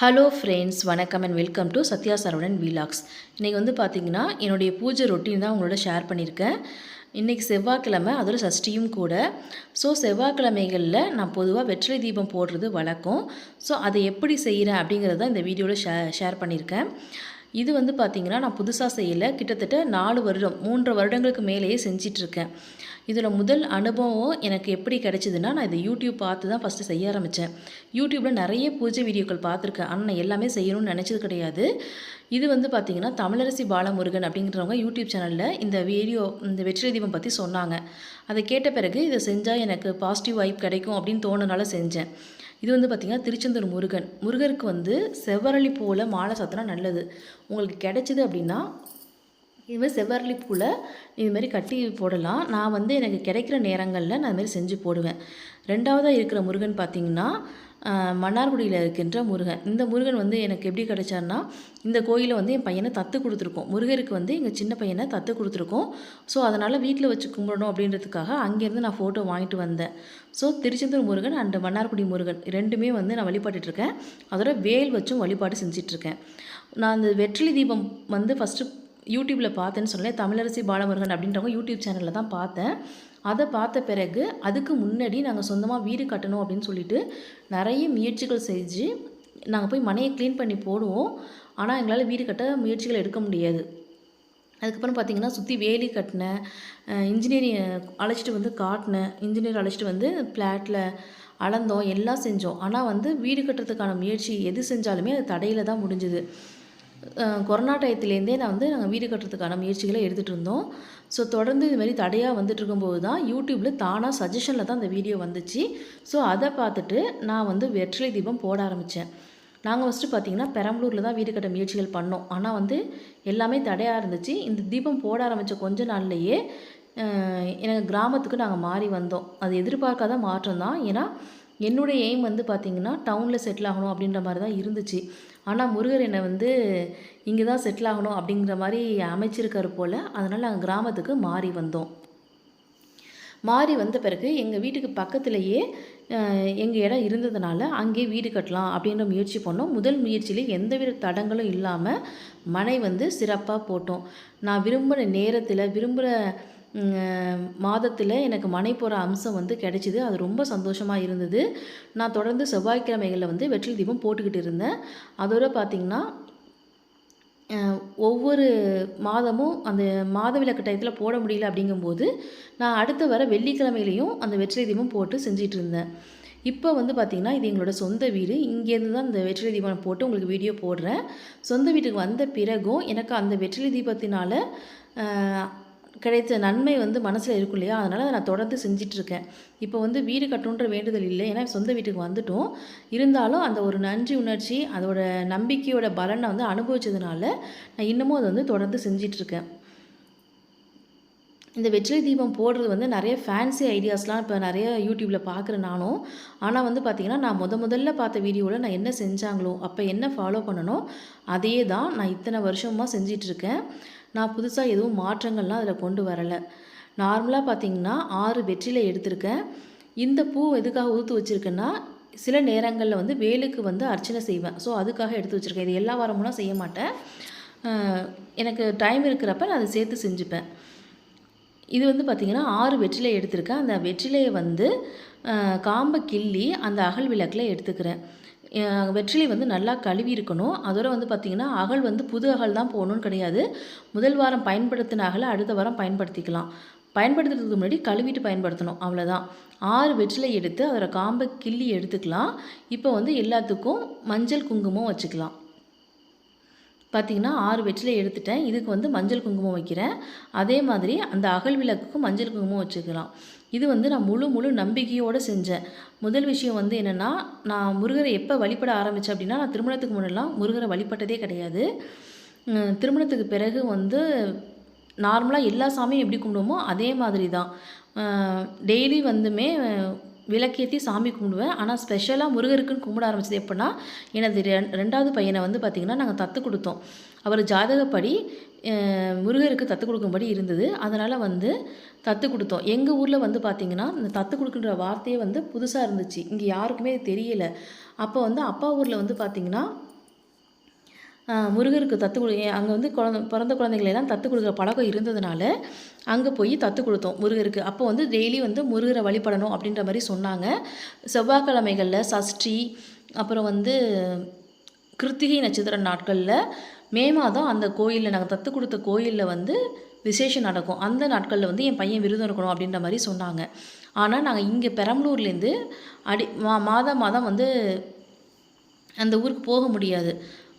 Hello friends, வணக்கம் and welcome to Sathya Saravanan வீலாக்ஸ். இன்றைக்கி வந்து பார்த்திங்கன்னா என்னுடைய பூஜை ரொட்டீன் தான் உங்களோட ஷேர் பண்ணியிருக்கேன். இன்றைக்கி செவ்வாய்க்கிழமை, அதோட சஷ்டியும் கூட. ஸோ செவ்வாய்க்கிழமைகளில் நான் பொதுவாக வெற்றிலை தீபம் போடுறது வழக்கம். ஸோ அதை எப்படி செய்கிறேன் அப்படிங்கிறத இந்த வீடியோவில் ஷேர் பண்ணியிருக்கேன். இது வந்து பார்த்திங்கன்னா நான் புதுசாக செய்யலை, கிட்டத்தட்ட 4 வருடம் 3 வருடங்களுக்கு மேலேயே செஞ்சிட்ருக்கேன். இதில் முதல் அனுபவம் எனக்கு எப்படி கிடச்சிதுன்னா, நான் இதை யூடியூப் பார்த்து தான் ஃபஸ்ட்டு செய்ய ஆரம்பித்தேன். யூடியூப்பில் நிறைய பூஜை வீடியோக்கள் பார்த்துருக்கேன், ஆனால் நான் எல்லாமே செய்யணும்னு நினச்சது கிடையாது. இது வந்து பார்த்திங்கன்னா தமிழரசி பாலமுருகன் அப்படிங்கிறவங்க யூடியூப் சேனலில் இந்த வெற்றிலை தீபம் பற்றி சொன்னாங்க. அதை கேட்ட பிறகு இதை செஞ்சால் எனக்கு பாசிட்டிவ் வைப் கிடைக்கும் அப்படின்னு தோணுனால செஞ்சேன். இது வந்து பார்த்திங்கன்னா திருச்செந்தூர் முருகருக்கு வந்து செவ்வரளி பூவில் மாலை சாத்தினா நல்லது. உங்களுக்கு கிடைச்சிது அப்படின்னா இதுமாதிரி செவ்வரளி பூவில் இதுமாரி கட்டி போடலாம். நான் வந்து எனக்கு கிடைக்கிற நேரங்களில் நான் இதுமாரி செஞ்சு போடுவேன். ரெண்டாவதாக இருக்கிற முருகன் பார்த்திங்கன்னா மன்னார்குடியில் இருக்கின்ற முருகன். இந்த முருகன் வந்து எனக்கு எப்படி கிடைச்சார்னா, இந்த கோயிலை வந்து என் பையனை தத்து கொடுத்துருக்கோம். முருகருக்கு வந்து எங்கள் சின்ன பையனை தத்து கொடுத்துருக்கோம். ஸோ அதனால் வீட்டில் வச்சு கும்பிடணும் அப்படின்றதுக்காக அங்கேருந்து நான் ஃபோட்டோ வாங்கிட்டு வந்தேன். ஸோ திருச்செந்தூர் முருகன் அண்ட் மன்னார்குடி முருகன் ரெண்டுமே வந்து நான் வழிபாட்டுருக்கேன். அதோட வேல் வச்சும் வழிபாடு செஞ்சிட்ருக்கேன். நான் அந்த வெற்றிலை தீபம் வந்து ஃபஸ்ட்டு யூடியூப்பில் பார்த்தேன்னு சொன்னேன். தமிழரசி பாலமுருகன் அப்படின்றவங்க யூடியூப் சேனலில் தான் பார்த்தேன். அதை பார்த்த பிறகு அதுக்கு முன்னாடி நாங்கள் சொந்தமாக வீடு கட்டணும் அப்படின்னு சொல்லிட்டு நிறைய முயற்சிகள் செஞ்சு நாங்கள் போய் மனையை க்ளீன் பண்ணி போடுவோம். ஆனால் எங்களால் வீடு கட்ட முயற்சிகள் எடுக்க முடியாது. அதுக்கப்புறம் பார்த்திங்கன்னா சுற்றி வேலி கட்டினேன், இன்ஜினியரிங் அழைச்சிட்டு வந்து காட்டினேன், இன்ஜினியர் அழைச்சிட்டு வந்து ஃப்ளாட்டில் அளந்தோம், எல்லாம் செஞ்சோம். ஆனால் வந்து வீடு கட்டுறதுக்கான முயற்சி எது செஞ்சாலுமே அது தடையில் தான் முடிஞ்சுது. கொரோனா டயத்துலேருந்தே நாங்கள் வீடு கட்டுறதுக்கான முயற்சிகளை எடுத்துகிட்டு இருந்தோம். ஸோ தொடர்ந்து இதுமாரி தடையாக வந்துட்டு இருக்கும்போது தான் யூடியூப்பில் தானாக சஜஷனில் தான் அந்த வீடியோ வந்துச்சு. ஸோ அதை பார்த்துட்டு நான் வந்து வெற்றிலை தீபம் போட ஆரம்பித்தேன். நாங்கள் ஃபஸ்ட்டு பார்த்திங்கன்னா பெரம்பலூரில் தான் வீடு கட்ட முயற்சிகள் பண்ணோம். ஆனால் வந்து எல்லாமே தடையாக இருந்துச்சு. இந்த தீபம் போட ஆரம்பித்த கொஞ்ச நாள்லேயே எனக்கு கிராமத்துக்கு நாங்கள் மாறி வந்தோம். அது எதிர்பார்க்காத மாற்றம் தான். ஏன்னா என்னுடைய எய்ம் வந்து பார்த்திங்கன்னா டவுனில் செட்டில் ஆகணும் அப்படின்ற மாதிரி தான் இருந்துச்சு. ஆனால் முருகர் என்னை வந்து இங்கே தான் செட்டில் ஆகணும் அப்படிங்கிற மாதிரி அமைச்சிருக்காரு போல். அதனால் நாங்கள் கிராமத்துக்கு மாறி வந்தோம். மாறி வந்த பிறகு எங்கள் வீட்டுக்கு பக்கத்துலேயே எங்கள் இடம் இருந்ததுனால அங்கேயே வீடு கட்டலாம் அப்படின்ற முயற்சி பண்ணோம். முதல் முயற்சியில் எந்தவித தடங்களும் இல்லாமல் மனை வந்து சிறப்பாக போட்டோம். நான் விரும்புகிற நேரத்தில் விரும்புகிற மாதத்தில் எனக்கு மனை போகிற அம்சம் வந்து கிடைச்சிது. அது ரொம்ப சந்தோஷமாக இருந்தது. நான் தொடர்ந்து செவ்வாய்க்கிழமைகளில் வந்து வெற்றிலை தீபம் போட்டுக்கிட்டு இருந்தேன். அதோடு பார்த்திங்கன்னா ஒவ்வொரு மாதமும் அந்த மாதவிலக்கு டயத்தில் போட முடியல அப்படிங்கும்போது நான் அடுத்த வர வெள்ளிக்கிழமையிலையும் அந்த வெற்றிலை தீபம் போட்டு செஞ்சிட்டு இருந்தேன். இப்போ வந்து பார்த்திங்கன்னா இது எங்களோட சொந்த வீடு. இங்கேருந்து தான் இந்த வெற்றிலை தீபம் போட்டு உங்களுக்கு வீடியோ போடுறேன். சொந்த வீட்டுக்கு வந்த பிறகும் எனக்கு அந்த வெற்றிலை தீபத்தினால் கிடைத்த நன்மை வந்து மனசில் இருக்கும் இல்லையா, அதனால் நான் தொடர்ந்து செஞ்சிட்ருக்கேன். இப்போ வந்து வீடு கட்டணுன்ற வேண்டுதல் இல்லை, ஏன்னா சொந்த வீட்டுக்கு வந்துட்டோம். இருந்தாலும் அந்த ஒரு நன்றி உணர்ச்சி, அதோட நம்பிக்கையோட பலனை வந்து அனுபவித்ததுனால நான் இன்னமும் அதை வந்து தொடர்ந்து செஞ்சிட்ருக்கேன். இந்த வெற்றிலை தீபம் போடுறது வந்து நிறைய ஃபேன்சி ஐடியாஸ்லாம் இப்போ நிறைய யூடியூப்பில் பார்க்குறேன் நானும். ஆனால் வந்து பார்த்திங்கன்னா நான் முதல்ல பார்த்த வீடியோவில் நான் என்ன செஞ்சாங்களோ அப்போ என்ன ஃபாலோ பண்ணணும் அதே தான் நான் இத்தனை வருஷமாக செஞ்சிட்ருக்கேன். நான் புதுசாக எதுவும் மாற்றங்கள்லாம் அதில் கொண்டு வரலை. நார்மலாக பார்த்திங்கன்னா 6 வெற்றிலை எடுத்திருக்கேன். இந்த பூ எதுக்காக ஊற்று வச்சுருக்கேன்னா, சில நேரங்களில் வந்து வேலுக்கு வந்து அர்ச்சனை செய்வேன். ஸோ அதுக்காக எடுத்து வச்சுருக்கேன். இது எல்லா வாரமும்லாம் செய்ய மாட்டேன். எனக்கு டைம் இருக்கிறப்ப நான் அதை சேர்த்து செஞ்சுப்பேன். இது வந்து பார்த்திங்கன்னா 6 வெற்றிலை எடுத்திருக்கேன். அந்த வெற்றிலையை வந்து காம்பை கிள்ளி அந்த அகல் விளக்கில் எடுத்துக்கிறேன். வெற்றிலை வந்து நல்லா கழுவி இருக்கணும். அதோட வந்து பார்த்திங்கன்னா அகல் வந்து புது அகல் தான் போகணுன்னு கிடையாது. முதல் வாரம் பயன்படுத்தின அகலை அடுத்த வாரம் பயன்படுத்திக்கலாம். பயன்படுத்துறதுக்கு முன்னாடி கழுவிட்டு பயன்படுத்தணும், அவ்வளோதான். 6 வெற்றிலை எடுத்து அதோட காம்பை கிள்ளி எடுத்துக்கலாம். இப்போ வந்து எல்லாத்துக்கும் மஞ்சள் குங்குமம் வச்சுக்கலாம். பார்த்திங்கன்னா 6 வெற்றிலை எடுத்துட்டேன். இதுக்கு வந்து மஞ்சள் குங்குமம் வைக்கிறேன். அதே மாதிரி அந்த அகல் விளக்குக்கும் மஞ்சள் குங்குமம் வச்சுக்கலாம். இது வந்து நான் முழு நம்பிக்கையோடு செஞ்சேன். முதல் விஷயம் வந்து என்னென்னா, நான் முருகரை எப்போ வழிபட ஆரம்பித்தேன் அப்படின்னா, நான் திருமணத்துக்கு முன்னெல்லாம் முருகரை வழிபட்டதே கிடையாது. திருமணத்துக்கு பிறகு வந்து நார்மலாக எல்லா சாமியும் எப்படி கும்பிடுவோமோ அதே மாதிரி தான். டெய்லி வந்துமே விளக்கேற்றி சாமி கும்பிடுவேன். ஆனால் ஸ்பெஷலாக முருகருக்குன்னு கும்பிட ஆரம்பித்தது எப்படின்னா, எனது 2வது பையனை வந்து பார்த்திங்கன்னா நாங்கள் தத்து கொடுத்தோம். அவர் ஜாதகப்படி முருகருக்கு தத்து கொடுக்கும்படி இருந்தது. அதனால் வந்து தத்து கொடுத்தோம். எங்கள் ஊரில் வந்து பார்த்திங்கன்னா இந்த தத்து கொடுக்குன்ற வார்த்தையே வந்து புதுசாக இருந்துச்சு. இங்கே யாருக்குமே தெரியல. அப்போ வந்து அப்பா ஊரில் வந்து பார்த்திங்கன்னா முருகருக்கு தத்து அங்கே வந்து பிறந்த குழந்தைகளெல்லாம் தத்து கொடுக்குற பழக்கம் இருந்ததுனால அங்கே போய் தத்து கொடுத்தோம் முருகருக்கு. அப்போ வந்து டெய்லி வந்து முருகரை வழிபடணும் அப்படின்ற மாதிரி சொன்னாங்க. செவ்வாய்க்கிழமைகளில் சஷ்டி, அப்புறம் வந்து கிருத்திகை நட்சத்திர நாட்களில் மே மாதம் அந்த கோயிலில் நாங்கள் தத்து கொடுத்த கோயிலில் வந்து விசேஷம் நடக்கும். அந்த நாட்களில் வந்து என் பையன் விரதம் இருக்கணும் அப்படின்ற மாதிரி சொன்னாங்க. ஆனால் நாங்கள் இங்கே பெரம்பலூர்லேருந்து மாதம் வந்து அந்த ஊருக்கு போக முடியாது.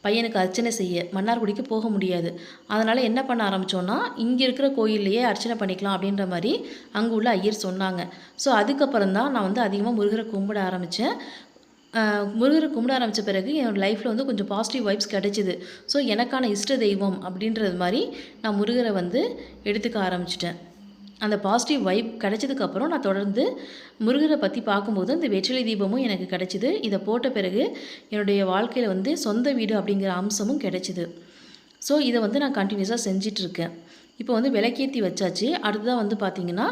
பையனுக்கு அர்ச்சனை செய்ய மன்னார்குடிக்கு போக முடியாது. அதனால் என்ன பண்ண ஆரம்பித்தோன்னா இங்கே இருக்கிற கோயில்லையே அர்ச்சனை பண்ணிக்கலாம் அப்படின்ற மாதிரி அங்கே உள்ள ஐயர் சொன்னாங்க. ஸோ அதுக்கப்புறம் தான் நான் வந்து அதிகமாக முருகரை கும்பிட ஆரம்பித்தேன். முருகரை கும்பிட ஆரம்பித்த பிறகு என்னோடய லைஃப்பில் வந்து கொஞ்சம் பாசிட்டிவ் வைப்ஸ் கிடச்சிது. ஸோ எனக்கான இஷ்ட தெய்வம் அப்படின்றது மாதிரி நான் முருகரை வந்து எடுத்துக்க ஆரம்பிச்சிட்டேன். அந்த பாசிட்டிவ் வைப் கிடச்சதுக்கப்புறம் நான் தொடர்ந்து முருகரை பற்றி பார்க்கும்போது இந்த வெற்றிலை தீபமும் எனக்கு கிடச்சிது. இதை போட்ட பிறகு என்னுடைய வாழ்க்கையில் வந்து சொந்த வீடு அப்படிங்கிற அம்சமும் கிடச்சிது. ஸோ இதை வந்து நான் கண்டினியூஸாக செஞ்சிட்ருக்கேன். இப்போ வந்து விளக்கேற்றி வச்சாச்சு. அடுத்ததாக வந்து பார்த்திங்கன்னா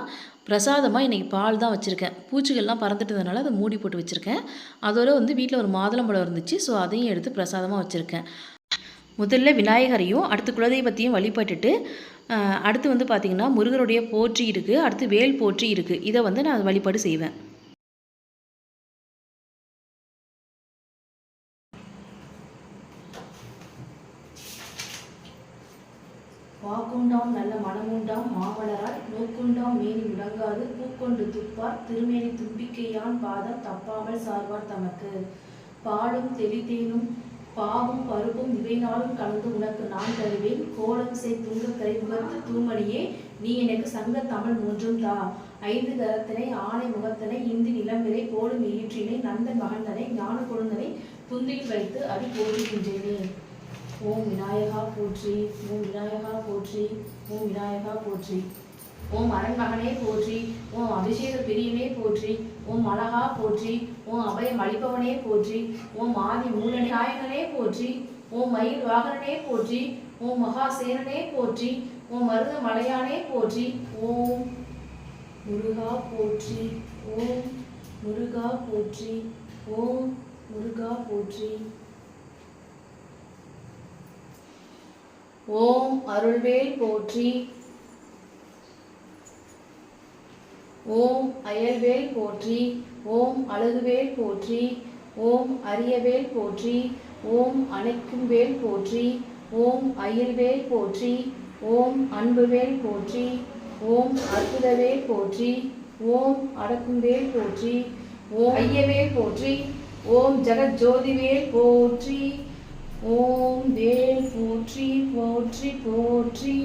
பிரசாதமாக இன்றைக்கி பால் தான் வச்சுருக்கேன். பூச்சிகள்லாம் பறந்துட்டதுனால அதை மூடி போட்டு வச்சுருக்கேன். அதோடு வந்து வீட்டில் ஒரு மாதுளம்பழம் இருந்துச்சு. ஸோ அதையும் எடுத்து பிரசாதமாக வச்சுருக்கேன். முதல்ல விநாயகரையும் அடுத்து குலதெய்வத்தையும் வழிபட்டுட்டு அடுத்து வந்து பார்த்திங்கன்னா முருகருடைய போற்றி இருக்குது, அடுத்து வேல் போற்றி இருக்குது. இதை வந்து நான் வழிபாடு செய்வேன். வாக்குண்டாம் நல்ல மனமுண்டாம் மாமலரால் நோக்குண்டாம் மேனி முடங்காது பூக்கொண்டு துப்பார் திருமேனி தும்பிக்கையான் பாதம் தப்பாமல் சார்வார் தமக்கு பாடும் தெளித்தேனும் பாவும் பருப்பும் இவை நாளும் கலந்து உனக்கு நான் தருவேன் கோலம் செய் துங்க கரைமுகத்து தூமணியே நீ எனக்கு சங்க தமிழ் மூன்றும் தா 5 கரத்தனை ஆணை முகத்தனை இந்தி நிலம்பிரை போடும் ஈற்றினை நந்தன் மகந்தனை ஞான கொழுந்தனை துந்தியில் வைத்து அடி போடுகின்றேனே. ஓம் விநாயகா போற்றி, ஓம் விநாயகா போற்றி, ஓம் விநாயகா போற்றி. ஓம் அரண்மகனே போற்றி, ஓம் அபிஷேக பிரியனே போற்றி, ஓம் அழகா போற்றி, ஓம் அபயம் அளிப்பவனே போற்றி, ஓம் ஆதி மூலநாயகனே போற்றி, ஓம் மயில் வாகனனே போற்றி, ஓம் மகாசேனனே போற்றி, ஓம் மருத மலையானே போற்றி. ஓம் முருகா போற்றி, ஓம் முருகா போற்றி, ஓம் முருகா போற்றி. ஓம் அருள்வேல் போற்றி, ஓம் அயல்வேல் போற்றி, ஓம் அழகுவேல் போற்றி, ஓம் அரியவேல் போற்றி, ஓம் அணைக்கும் வேல் போற்றி, ஓம் அயல்வேல் போற்றி, ஓம் அன்புவேல் போற்றி, ஓம் அற்புதவேல் போற்றி, ஓம் அடக்கும்வேல் போற்றி, ஓம் ஐயவேல் போற்றி, ஓம் ஜெகஜோதிவேல் போற்றி, ஓம் வேல் போற்றி போற்றி போற்றி.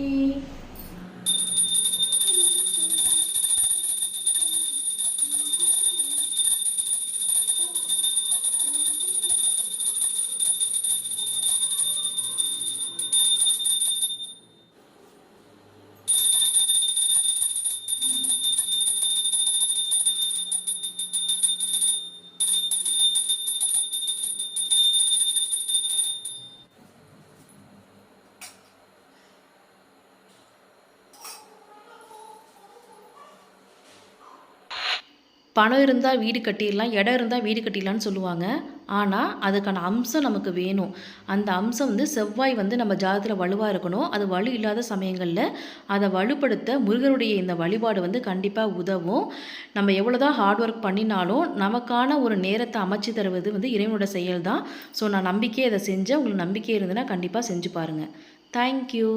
பணம் இருந்தால் வீடு கட்டிடலாம், இடம் இருந்தால் வீடு கட்டிடலான்னு சொல்லுவாங்க. ஆனால் அதுக்கான அம்சம் நமக்கு வேணும். அந்த அம்சம் வந்து செவ்வாய் வந்து நம்ம ஜாதகத்தில் வலுவாக இருக்கணும். அது வலு இல்லாத சமயங்களில் அதை வலுப்படுத்த முருகருடைய இந்த வழிபாடு வந்து கண்டிப்பாக உதவும். நம்ம எவ்வளோ தான் ஹார்ட் ஒர்க் பண்ணினாலும் நமக்கான ஒரு நேரத்தை அமைச்சு தருவது வந்து இறைவனோட செயல் தான். ஸோ நான் நம்பிக்கையை அதை செஞ்சேன். உங்களுக்கு நம்பிக்கை இருந்ததுன்னா கண்டிப்பாக செஞ்சு பாருங்கள். தேங்க்யூ.